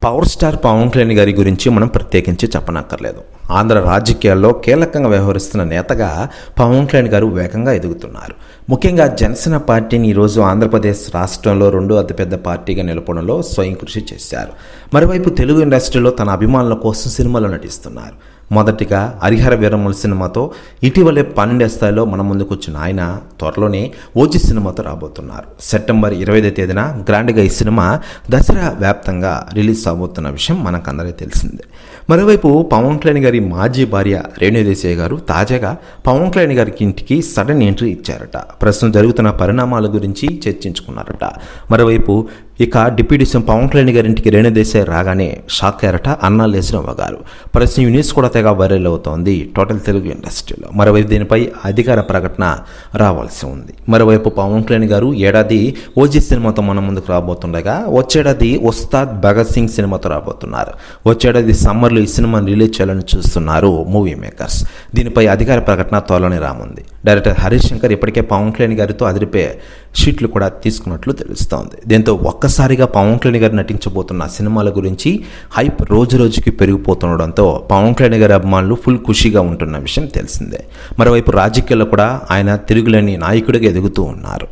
Power star Pawan Kalyan గారి గురించి మనం ప్రత్యేకించి చెప్పనక్కర్లేదు. ఆంధ్ర రాజకీయాల్లో కీలకంగా వ్యవహరిస్తున్న నేతగా పవన్ కళ్యాణ్ గారు వేగంగా ఎదుగుతున్నారు. ముఖ్యంగా జనసేన పార్టీని ఈరోజు ఆంధ్రప్రదేశ్ రాష్ట్రంలో రెండో అతిపెద్ద పార్టీగా నిలపడంలో స్వయం కృషి చేశారు. మరోవైపు తెలుగు ఇండస్ట్రీలో తన అభిమానుల కోసం సినిమాలో నటిస్తున్నారు. మొదటిగా హరిహర వీరమల్లు సినిమాతో ఇటీవలే 12వ స్థాయిలో మన ముందుకు వచ్చిన ఆయన త్వరలోనే ఓజీ సినిమాతో రాబోతున్నారు. సెప్టెంబర్ 25వ తేదీన గ్రాండ్గా ఈ సినిమా దసరా వ్యాప్తంగా రిలీజ్ అవబోతున్న విషయం మనకందరికీ తెలిసిందే. మరోవైపు పవన్ కళ్యాణ్ గారి మాజీ భార్య రేణుదేశాయ్ గారు తాజాగా పవన్ కళ్యాణ్ గారికి ఇంటికి సడన్ ఎంట్రీ ఇచ్చారట. ప్రస్తుతం జరుగుతున్న పరిణామాల గురించి చర్చించుకున్నారట. మరోవైపు ఇక డిప్యూటీ సీఎం పవన్ కళ్యాణ్ గారి ఇంటికి రేణుదేశాయ్ రాగానే షాక్ అయ్యారట అన్నా లేచినవ్వ గారు. ప్రస్తుతం ఈ న్యూస్ కూడా తెగ వైరల్ అవుతోంది టోటల్ తెలుగు ఇండస్ట్రీలో. మరోవైపు దీనిపై అధికార ప్రకటన రావాల్సి ఉంది. మరోవైపు పవన్ కళ్యాణ్ గారు ఏడాది ఓజీ సినిమాతో మన ముందుకు రాబోతుండగా వచ్చేడాది ఉస్తాద్ భగత్ సింగ్ సినిమాతో రాబోతున్నారు. వచ్చేడాది సమ్మర్లో ఈ సినిమాను రిలీజ్ చేయాలని చూస్తున్నారు మూవీ మేకర్స్. దీనిపై అధికార ప్రకటన త్వరలోనే రానుంది. డైరెక్టర్ హరీష్ శంకర్ ఇప్పటికే పవన్ కళ్యాణ్ గారితో అదిరిపే షీట్లు కూడా తీసుకున్నట్లు తెలుస్తోంది. దీంతో ఒక్కసారిగా పవన్ కళ్యాణ్ గారు నటించబోతున్న సినిమాల గురించి హైప్ రోజు రోజుకి పెరిగిపోతుండడంతో పవన్ కళ్యాణ్ గారి అభిమానులు ఫుల్ ఖుషీగా ఉంటున్న విషయం తెలిసిందే. మరోవైపు రాజకీయాల్లో కూడా ఆయన తిరుగులేని నాయకుడిగా ఎదుగుతూ ఉన్నారు.